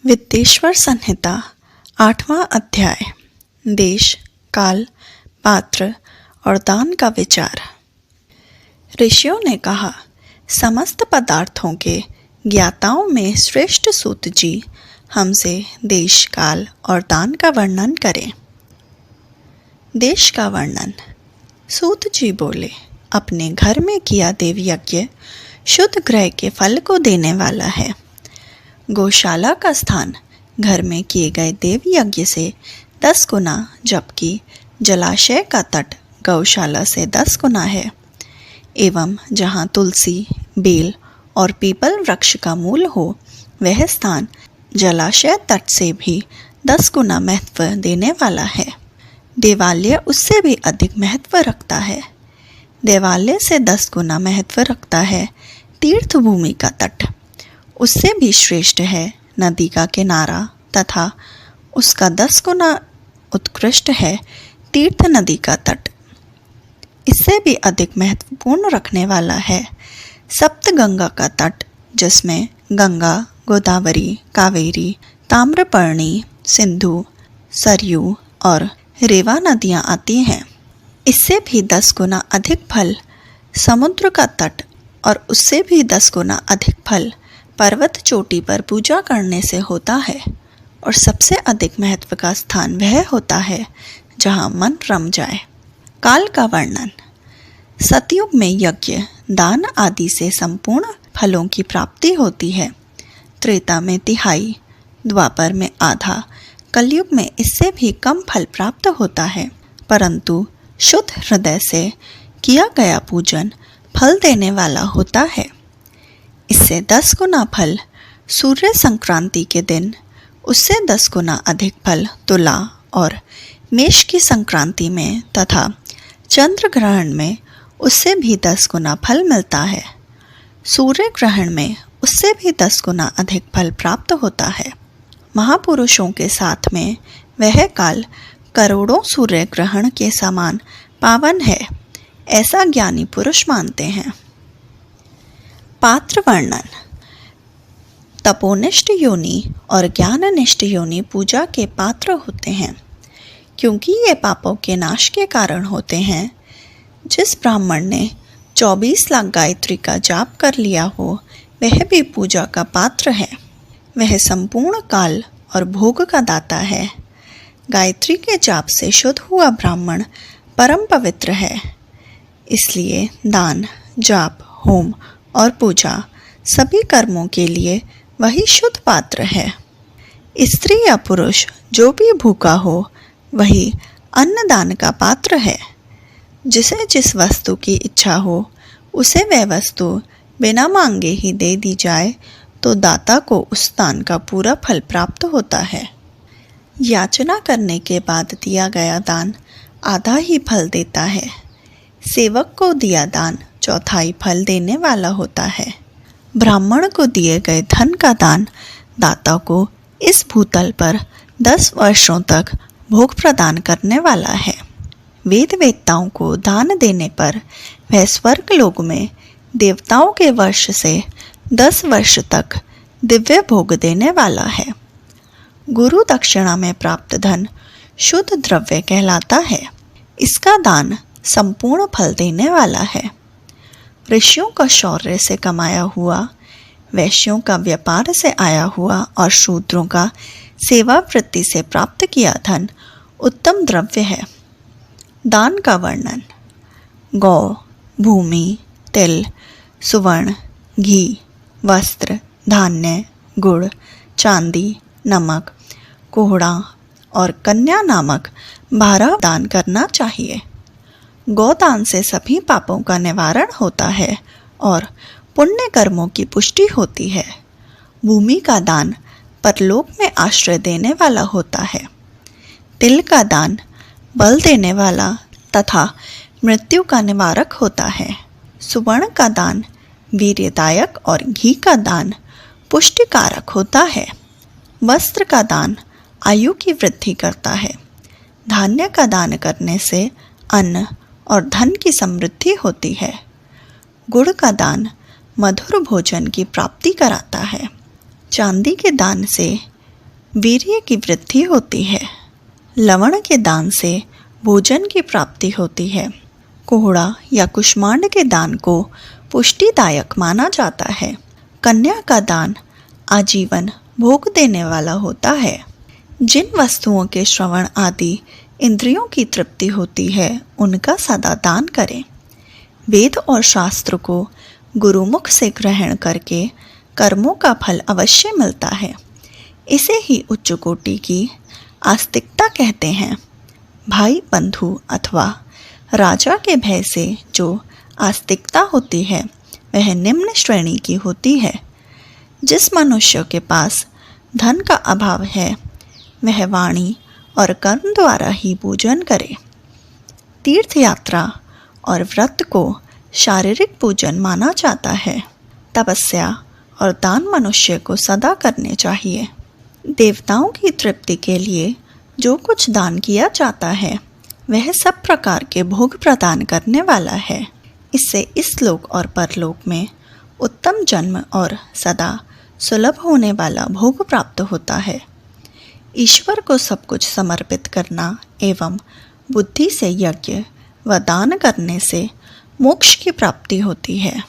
विद्येश्वर संहिता 8वां अध्याय। देश, काल, पात्र और दान का विचार। ऋषियों ने कहा, समस्त पदार्थों के ज्ञाताओं में श्रेष्ठ सूत जी हमसे देश, काल और दान का वर्णन करें। देश का वर्णन। सूत जी बोले, अपने घर में किया देव यज्ञ शुद्ध ग्रह के फल को देने वाला है। गौशाला का स्थान घर में किए गए देव यज्ञ से 10 गुना, जबकि जलाशय का तट गौशाला से 10 गुना है। एवं जहाँ तुलसी, बेल और पीपल वृक्ष का मूल हो, वह स्थान जलाशय तट से भी 10 गुना महत्व देने वाला है। देवालय उससे भी अधिक महत्व रखता है। देवालय से 10 गुना महत्व रखता है तीर्थ भूमि का तट। उससे भी श्रेष्ठ है नदी का किनारा, तथा उसका 10 गुना उत्कृष्ट है तीर्थ नदी का तट। इससे भी अधिक महत्वपूर्ण रखने वाला है सप्तगंगा का तट, जिसमें गंगा, गोदावरी, कावेरी, ताम्रपर्णी, सिंधु, सरयू और रेवा नदियाँ आती हैं। इससे भी 10 गुना अधिक फल समुद्र का तट, और उससे भी 10 गुना अधिक फल पर्वत चोटी पर पूजा करने से होता है। और सबसे अधिक महत्व का स्थान वह होता है जहाँ मन रम जाए। काल का वर्णन। सतयुग में यज्ञ, दान आदि से संपूर्ण फलों की प्राप्ति होती है। त्रेता में तिहाई, द्वापर में आधा, कलयुग में इससे भी कम फल प्राप्त होता है। परंतु शुद्ध हृदय से किया गया पूजन फल देने वाला होता है। इससे 10 गुना फल सूर्य संक्रांति के दिन, उससे 10 गुना अधिक फल तुला और मेष की संक्रांति में, तथा चंद्र ग्रहण में उससे भी 10 गुना फल मिलता है। सूर्य ग्रहण में उससे भी 10 गुना अधिक फल प्राप्त होता है। महापुरुषों के साथ में वह काल करोड़ों सूर्य ग्रहण के समान पावन है, ऐसा ज्ञानी पुरुष मानते हैं। पात्र वर्णन। तपोनिष्ठ योनि और ज्ञाननिष्ठ योनि पूजा के पात्र होते हैं, क्योंकि ये पापों के नाश के कारण होते हैं। जिस ब्राह्मण ने 24 लाख गायत्री का जाप कर लिया हो, वह भी पूजा का पात्र है। वह संपूर्ण काल और भोग का दाता है। गायत्री के जाप से शुद्ध हुआ ब्राह्मण परम पवित्र है। इसलिए दान, जाप, होम और पूजा सभी कर्मों के लिए वही शुद्ध पात्र है। स्त्री या पुरुष जो भी भूखा हो, वही अन्नदान का पात्र है। जिसे जिस वस्तु की इच्छा हो, उसे वह वस्तु बिना मांगे ही दे दी जाए तो दाता को उस दान का पूरा फल प्राप्त होता है। याचना करने के बाद दिया गया दान आधा ही फल देता है। सेवक को दिया दान चौथाई फल देने वाला होता है। ब्राह्मण को दिए गए धन का दान दाता को इस भूतल पर 10 वर्षों तक भोग प्रदान करने वाला है। वेद वेत्ताओं को दान देने पर वह स्वर्ग लोक में देवताओं के वर्ष से 10 वर्ष तक दिव्य भोग देने वाला है। गुरु दक्षिणा में प्राप्त धन शुद्ध द्रव्य कहलाता है। इसका दान संपूर्ण फल देने वाला है। ऋषियों का शौर्य से कमाया हुआ, वैश्यों का व्यापार से आया हुआ और शूद्रों का सेवा वृत्ति से प्राप्त किया धन उत्तम द्रव्य है। दान का वर्णन। गौ, भूमि, तिल, सुवर्ण, घी, वस्त्र, धान्य, गुड़, चांदी, नमक, कोहड़ा और कन्या नामक 12 दान करना चाहिए। गोदान से सभी पापों का निवारण होता है और पुण्य कर्मों की पुष्टि होती है। भूमि का दान परलोक में आश्रय देने वाला होता है। तिल का दान बल देने वाला तथा मृत्यु का निवारक होता है। सुवर्ण का दान वीर्यदायक और घी का दान पुष्टिकारक होता है। वस्त्र का दान आयु की वृद्धि करता है। धान्य का दान करने से अन्न और धन की समृद्धि होती है। गुड़ का दान मधुर भोजन की प्राप्ति कराता है। चांदी के दान से वीर्य की वृद्धि होती है। लवण के दान से भोजन की प्राप्ति होती है। कोहड़ा या कुष्मांड के दान को पुष्टिदायक माना जाता है। कन्या का दान आजीवन भोग देने वाला होता है। जिन वस्तुओं के श्रवण आदि इंद्रियों की तृप्ति होती है उनका सदा दान करें। वेद और शास्त्र को गुरुमुख से ग्रहण करके कर्मों का फल अवश्य मिलता है। इसे ही उच्च कोटि की आस्तिकता कहते हैं। भाई बंधु अथवा राजा के भय से जो आस्तिकता होती है वह निम्न श्रेणी की होती है। जिस मनुष्य के पास धन का अभाव है वह वाणी और कर्म द्वारा ही पूजन करे। तीर्थ यात्रा और व्रत को शारीरिक पूजन माना जाता है। तपस्या और दान मनुष्य को सदा करने चाहिए। देवताओं की तृप्ति के लिए जो कुछ दान किया जाता है वह सब प्रकार के भोग प्रदान करने वाला है। इससे इस लोक और परलोक में उत्तम जन्म और सदा सुलभ होने वाला भोग प्राप्त होता है। ईश्वर को सब कुछ समर्पित करना एवं बुद्धि से यज्ञ व दान करने से मोक्ष की प्राप्ति होती है।